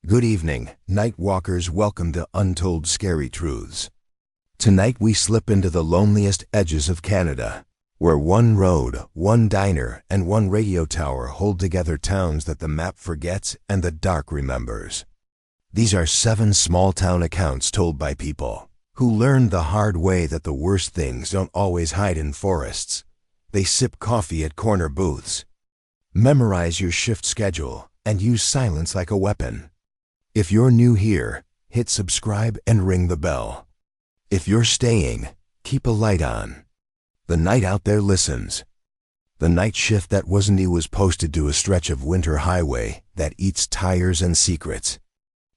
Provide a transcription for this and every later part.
Good evening, night walkers. Welcome to Untold Scary Truths. Tonight we slip into the loneliest edges of Canada, where one road, one diner, and one radio tower hold together towns that the map forgets and the dark remembers. These are 7 small-town accounts told by people who learned the hard way that the worst things don't always hide in forests. They sip coffee at corner booths. Memorize your shift schedule and use silence like a weapon. If you're new here, hit subscribe and ring the bell. If you're staying, keep a light on. The night out there listens. The night shift that wasn't he was posted to a stretch of winter highway that eats tires and secrets.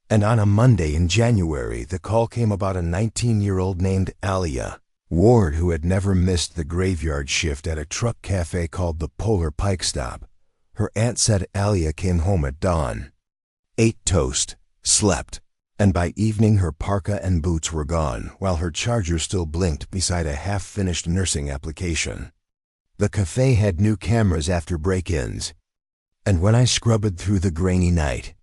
And on a Monday in January, the call came about a 19-year-old named Alia Ward who had never missed the graveyard shift at a truck cafe called the Polar Pike Stop. Her aunt said Alia came home at dawn, ate toast, slept, and by evening her parka and boots were gone while her charger still blinked beside a half-finished nursing application. The cafe had new cameras after break-ins, and when I scrubbed through the grainy night,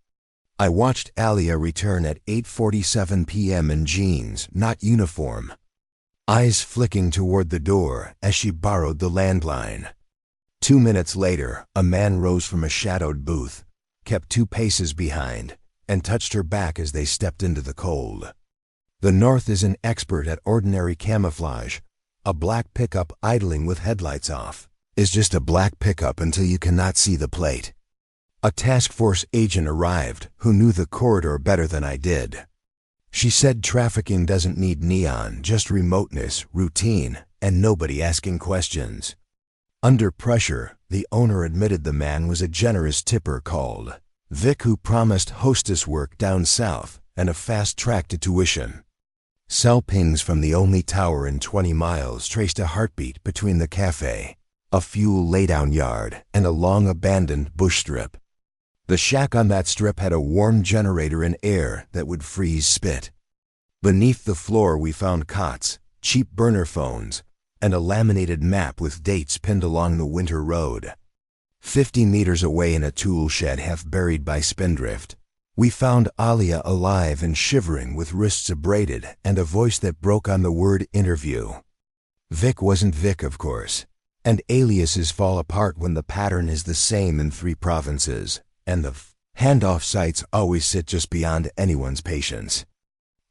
I watched Alia return at 8:47 p.m. in jeans, not uniform, eyes flicking toward the door as she borrowed the landline. 2 minutes later, a man rose from a shadowed booth, kept 2 paces behind, and touched her back as they stepped into the cold. The North is an expert at ordinary camouflage. A black pickup idling with headlights off is just a black pickup until you cannot see the plate. A task force agent arrived who knew the corridor better than I did. She said trafficking doesn't need neon, just remoteness, routine, and nobody asking questions. Under pressure, the owner admitted the man was a generous tipper called Vic who promised hostess work down south and a fast track to tuition. Cell pings from the only tower in 20 miles traced a heartbeat between the cafe, a fuel laydown yard, and a long abandoned bush strip. The shack on that strip had a warm generator and air that would freeze spit. Beneath the floor we found cots, cheap burner phones, and a laminated map with dates pinned along the winter road. 50 meters away in a tool shed half buried by spindrift, we found Alia alive and shivering with wrists abraded and a voice that broke on the word interview. Vic wasn't Vic, of course, and aliases fall apart when the pattern is the same in 3 provinces, and the handoff sites always sit just beyond anyone's patience.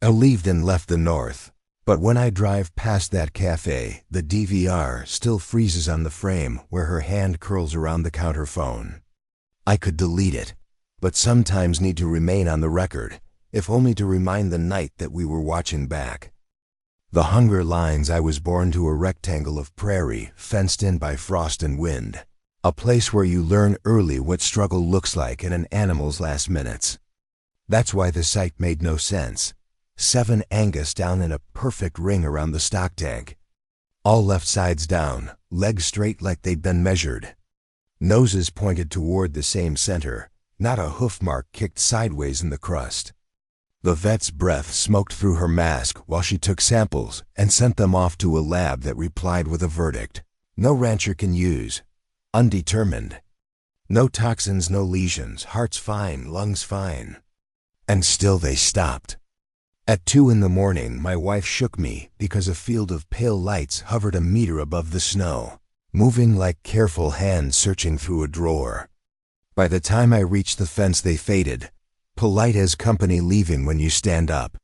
I leaved and left the North, but when I drive past that cafe, the DVR still freezes on the frame where her hand curls around the counter phone. I could delete it, but sometimes need to remain on the record, if only to remind the night that we were watching back. The hunger lines. I was born to a rectangle of prairie fenced in by frost and wind, a place where you learn early what struggle looks like in an animal's last minutes. That's why the site made no sense. 7 Angus down in a perfect ring around the stock tank. All left sides down, legs straight like they'd been measured. Noses pointed toward the same center, not a hoof mark kicked sideways in the crust. The vet's breath smoked through her mask while she took samples and sent them off to a lab that replied with a verdict. No rancher can use. Undetermined. No toxins, no lesions, heart's fine, lungs fine. And still they stopped. At 2 in the morning, my wife shook me because a field of pale lights hovered a meter above the snow, moving like careful hands searching through a drawer. By the time I reached the fence, they faded, polite as company leaving when you stand up.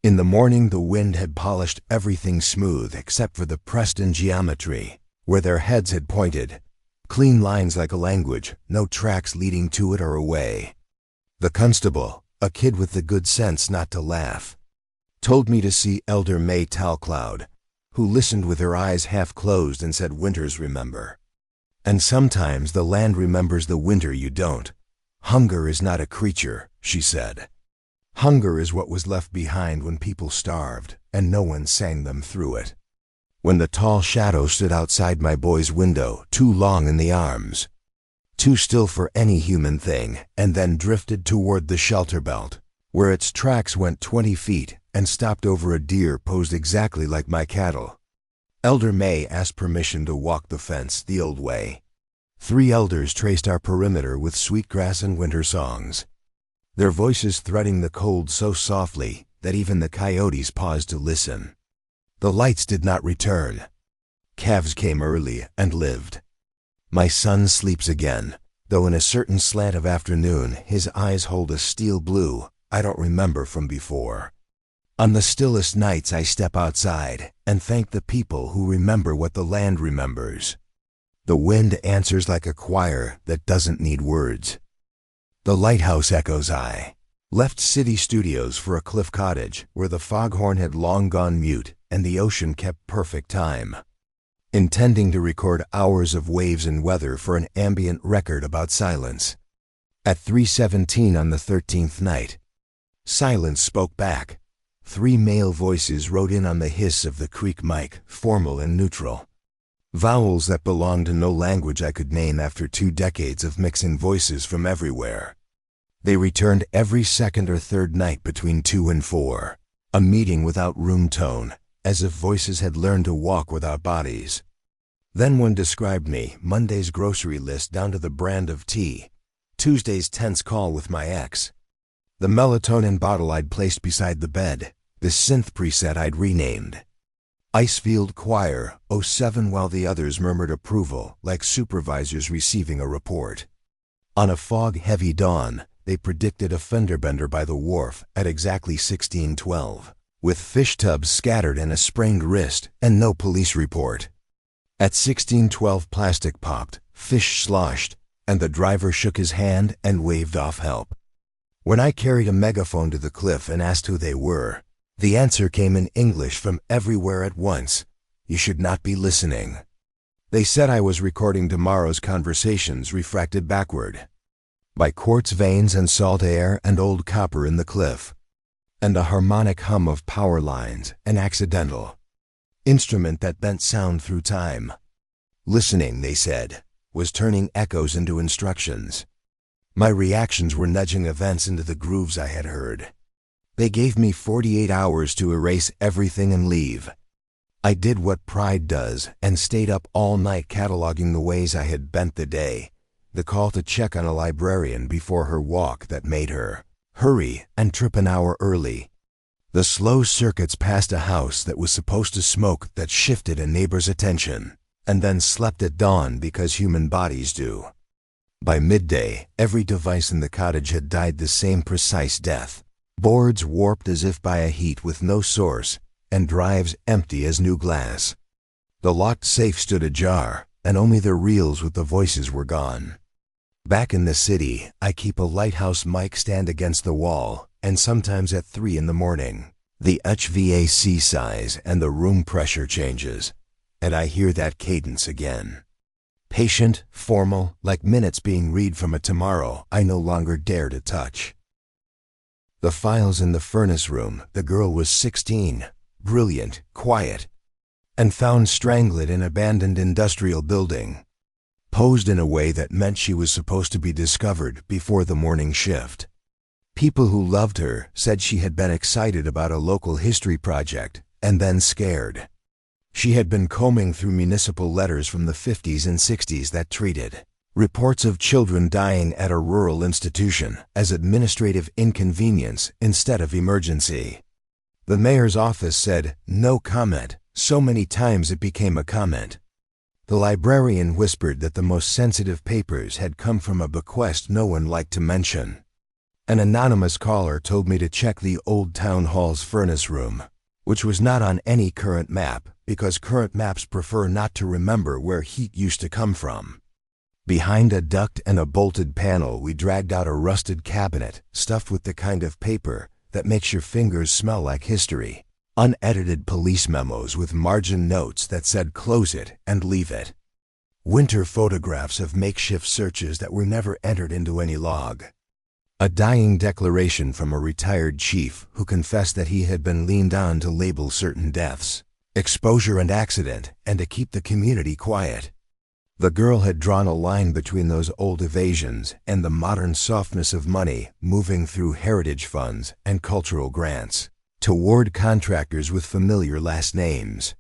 In the morning, the wind had polished everything smooth except for the Preston geometry, where their heads had pointed. Clean lines like a language, no tracks leading to it or away. The constable, a kid with the good sense not to laugh, told me to see Elder May Talcloud, who listened with her eyes half closed and said winters remember. And sometimes the land remembers the winter you don't. Hunger is not a creature, she said. Hunger is what was left behind when people starved and no one sang them through it. When the tall shadow stood outside my boy's window, too long in the arms, too still for any human thing, and then drifted toward the shelter belt, where its tracks went 20 feet and stopped over a deer posed exactly like my cattle. Elder May asked permission to walk the fence the old way. 3 elders traced our perimeter with sweetgrass and winter songs. their voices threading the cold so softly that even the coyotes paused to listen. The lights did not return. Calves came early and lived. My son sleeps again, though in a certain slant of afternoon his eyes hold a steel blue I don't remember from before. On the stillest nights I step outside and thank the people who remember what the land remembers. The wind answers like a choir that doesn't need words. The lighthouse echoes. I left city studios for a cliff cottage where the foghorn had long gone mute and the ocean kept perfect time, intending to record hours of waves and weather for an ambient record about silence. At 3:17 on the 13th night, silence spoke back. 3 male voices wrote in on the hiss of the creek mic, formal and neutral. Vowels that belonged to no language I could name after 2 decades of mixing voices from everywhere. They returned every second or third night between 2 and 4, a meeting without room tone, as if voices had learned to walk without bodies. Then one described me, Monday's grocery list down to the brand of tea, Tuesday's tense call with my ex, the melatonin bottle I'd placed beside the bed, the synth preset I'd renamed Icefield Choir 07, while the others murmured approval like supervisors receiving a report. On a fog-heavy dawn, they predicted a fender bender by the wharf at exactly 16:12, with fish tubs scattered and a sprained wrist and no police report. At 16:12 plastic popped, fish sloshed, and the driver shook his hand and waved off help. When I carried a megaphone to the cliff and asked who they were, the answer came in English from everywhere at once: "You should not be listening." They said I was recording tomorrow's conversations refracted backward by quartz veins and salt air and old copper in the cliff, and a harmonic hum of power lines, an accidental instrument that bent sound through time. Listening, they said, was turning echoes into instructions. My reactions were nudging events into the grooves I had heard. They gave me 48 hours to erase everything and leave. I did what pride does and stayed up all night cataloging the ways I had bent the day, the call to check on a librarian before her walk that made her hurry and trip an hour early, the slow circuits past a house that was supposed to smoke that shifted a neighbor's attention, and then slept at dawn because human bodies do. By midday, every device in the cottage had died the same precise death. Boards warped as if by a heat with no source, and drives empty as new glass. The locked safe stood ajar, and only the reels with the voices were gone. Back in the city, I keep a lighthouse mic stand against the wall, and sometimes at 3 in the morning, the HVAC size and the room pressure changes, and I hear that cadence again. Patient, formal, like minutes being read from a tomorrow I no longer dare to touch. The files in the furnace room, the girl was 16, brilliant, quiet, and found strangled in abandoned industrial building, posed in a way that meant she was supposed to be discovered before the morning shift. People who loved her said she had been excited about a local history project and then scared. She had been combing through municipal letters from the 50s and 60s that treated reports of children dying at a rural institution as administrative inconvenience instead of emergency. The mayor's office said, "No comment," so many times it became a comment. The librarian whispered that the most sensitive papers had come from a bequest no one liked to mention. An anonymous caller told me to check the old town hall's furnace room, which was not on any current map because current maps prefer not to remember where heat used to come from. Behind a duct and a bolted panel, we dragged out a rusted cabinet stuffed with the kind of paper that makes your fingers smell like history. Unedited police memos with margin notes that said close it and leave it. Winter photographs of makeshift searches that were never entered into any log. A dying declaration from a retired chief who confessed that he had been leaned on to label certain deaths, exposure and accident, and to keep the community quiet. The girl had drawn a line between those old evasions and the modern softness of money moving through heritage funds and cultural grants toward contractors with familiar last names.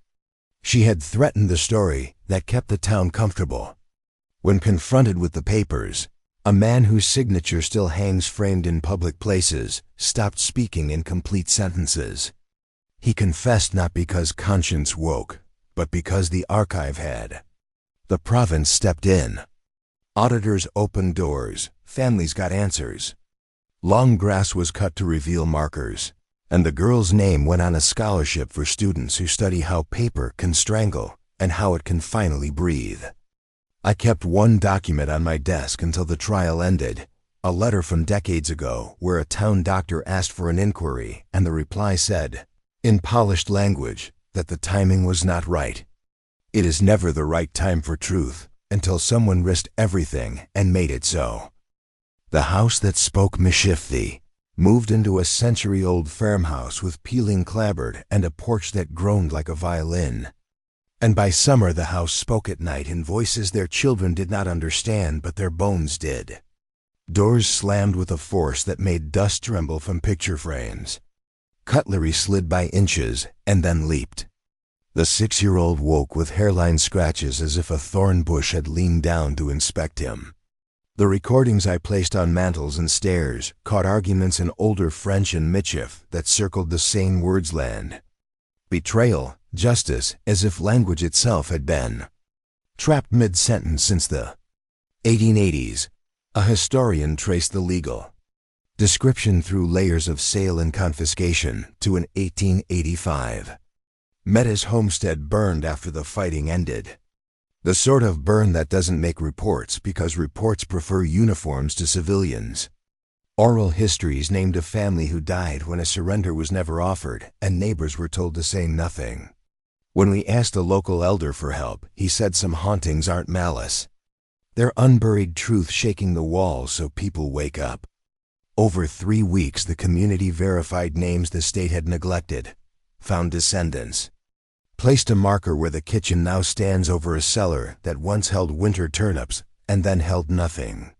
She had threatened the story that kept the town comfortable. When confronted with the papers, A man whose signature still hangs framed in public places stopped speaking in complete sentences. He confessed not because conscience woke, but because the archive had. The province stepped in. Auditors opened doors, families got answers. Long grass was cut to reveal markers, and the girl's name went on a scholarship for students who study how paper can strangle and how it can finally breathe. I kept one document on my desk until the trial ended, a letter from decades ago where a town doctor asked for an inquiry and the reply said, in polished language, that the timing was not right. It is never the right time for truth until someone risked everything and made it so. The house that spoke Meshifthi moved into a century-old farmhouse with peeling clapboard and a porch that groaned like a violin. And by summer the house spoke at night in voices their children did not understand, but their bones did. Doors slammed with a force that made dust tremble from picture frames. Cutlery slid by inches and then leaped. The 6-year-old woke with hairline scratches as if a thorn bush had leaned down to inspect him. The recordings I placed on mantels and stairs caught arguments in older French and Michif that circled the same words land. Betrayal, justice, as if language itself had been trapped mid-sentence since the 1880s. A historian traced the legal description through layers of sale and confiscation to an 1885. Métis homestead burned after the fighting ended. The sort of burn that doesn't make reports because reports prefer uniforms to civilians. Oral histories named a family who died when a surrender was never offered and neighbors were told to say nothing. When we asked a local elder for help, he said some hauntings aren't malice. They're unburied truth shaking the walls so people wake up. Over 3 weeks, the community verified names the state had neglected, found descendants, placed a marker where the kitchen now stands over a cellar that once held winter turnips and then held nothing,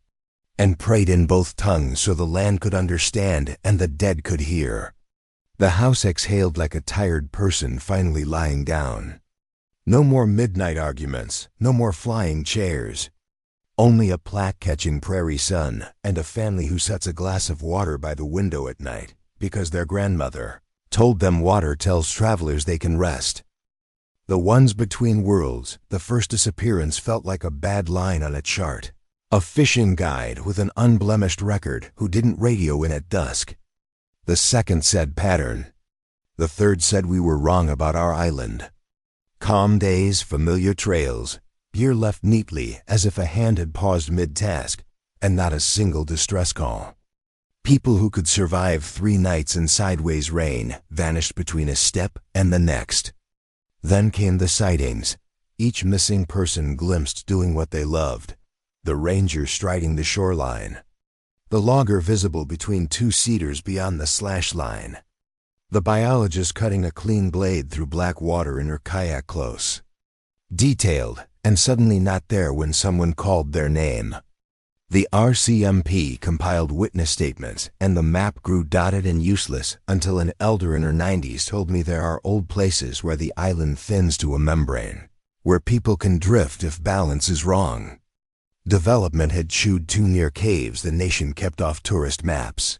and prayed in both tongues so the land could understand and the dead could hear. The house exhaled like a tired person finally lying down. No more midnight arguments, no more flying chairs. Only a plaque catching prairie sun and a family who sets a glass of water by the window at night because their grandmother told them water tells travelers they can rest. The ones between worlds, the first disappearance felt like a bad line on a chart. A fishing guide with an unblemished record who didn't radio in at dusk. The second said pattern. The third said we were wrong about our island. Calm days, familiar trails, gear left neatly as if a hand had paused mid-task, and not a single distress call. People who could survive 3 nights in sideways rain vanished between a step and the next. Then came the sightings, each missing person glimpsed doing what they loved. The ranger striding the shoreline. The logger visible between 2 cedars beyond the slash line. The biologist cutting a clean blade through black water in her kayak close. Detailed, and suddenly not there when someone called their name. The RCMP compiled witness statements, and the map grew dotted and useless until an elder in her 90s told me there are old places where the island thins to a membrane, where people can drift if balance is wrong. Development had chewed too near caves the nation kept off tourist maps.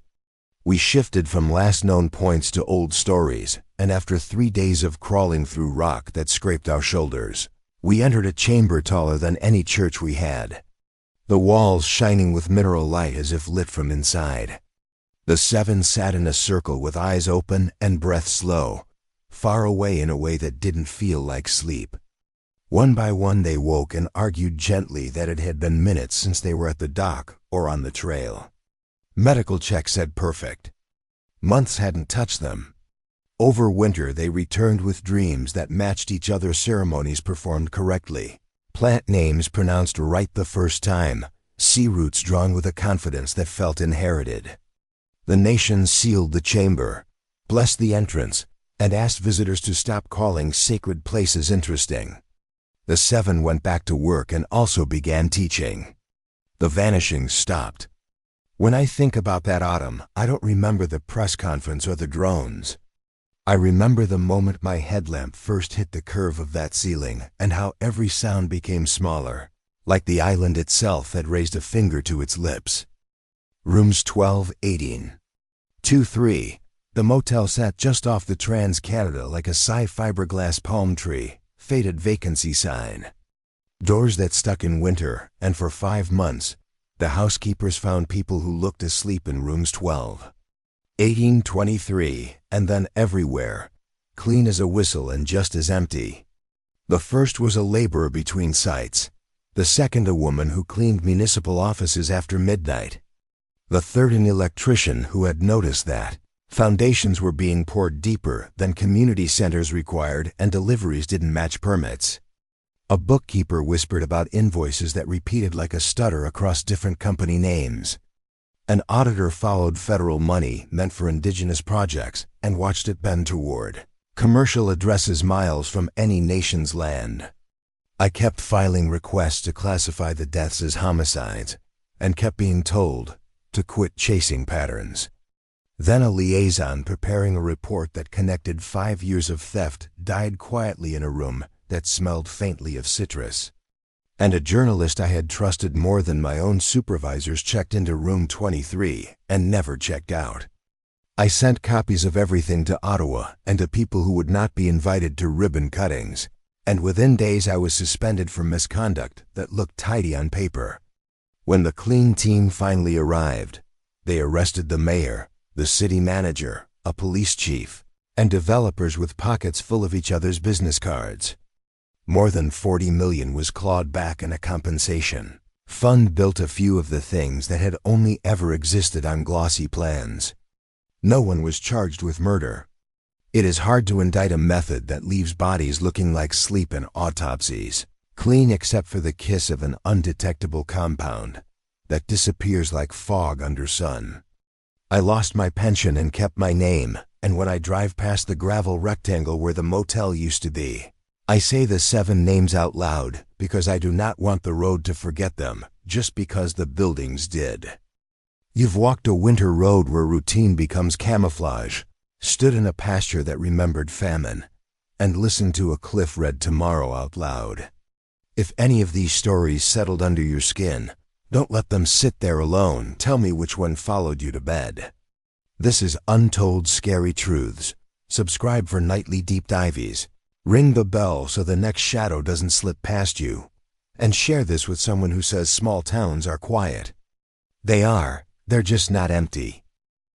We shifted from last known points to old stories, and after 3 days of crawling through rock that scraped our shoulders, we entered a chamber taller than any church we had. The walls shining with mineral light as if lit from inside. The 7 sat in a circle with eyes open and breath slow, far away in a way that didn't feel like sleep. One by one they woke and argued gently that it had been minutes since they were at the dock or on the trail. Medical check said perfect. Months hadn't touched them. Over winter they returned with dreams that matched each other, ceremonies performed correctly. Plant names pronounced right the first time, sea roots drawn with a confidence that felt inherited. The nation sealed the chamber, blessed the entrance, and asked visitors to stop calling sacred places interesting. The 7 went back to work and also began teaching. The vanishings stopped. When I think about that autumn, I don't remember the press conference or the drones. I remember the moment my headlamp first hit the curve of that ceiling and how every sound became smaller, like the island itself had raised a finger to its lips. Rooms 12, 18. 2-3. The motel sat just off the Trans-Canada like a fiberglass palm tree, faded vacancy sign. Doors that stuck in winter, and for 5 months, the housekeepers found people who looked asleep in rooms 12, 18, 23, and then everywhere, clean as a whistle and just as empty. The first was a laborer between sites, the second a woman who cleaned municipal offices after midnight, the third an electrician who had noticed that foundations were being poured deeper than community centers required and deliveries didn't match permits. A bookkeeper whispered about invoices that repeated like a stutter across different company names. An auditor followed federal money meant for indigenous projects and watched it bend toward commercial addresses miles from any nation's land. I kept filing requests to classify the deaths as homicides and kept being told to quit chasing patterns. Then a liaison preparing a report that connected 5 years of theft died quietly in a room that smelled faintly of citrus. And a journalist I had trusted more than my own supervisors checked into room 23 and never checked out. I sent copies of everything to Ottawa and to people who would not be invited to ribbon cuttings, and within days I was suspended for misconduct that looked tidy on paper. When the clean team finally arrived, they arrested the mayor, the city manager, a police chief, and developers with pockets full of each other's business cards. More than $40 million was clawed back in a compensation fund built a few of the things that had only ever existed on glossy plans. No one was charged with murder. It is hard to indict a method that leaves bodies looking like sleep in autopsies, clean except for the kiss of an undetectable compound that disappears like fog under sun. I lost my pension and kept my name, and when I drive past the gravel rectangle where the motel used to be, I say the 7 names out loud because I do not want the road to forget them just because the buildings did. You've walked a winter road where routine becomes camouflage, stood in a pasture that remembered famine, and listened to a cliff read tomorrow out loud. If any of these stories settled under your skin, don't let them sit there alone. Tell me which one followed you to bed. This is Untold Scary Truths. Subscribe for nightly deep dives. Ring the bell so the next shadow doesn't slip past you. And share this with someone who says small towns are quiet. They are, they're just not empty.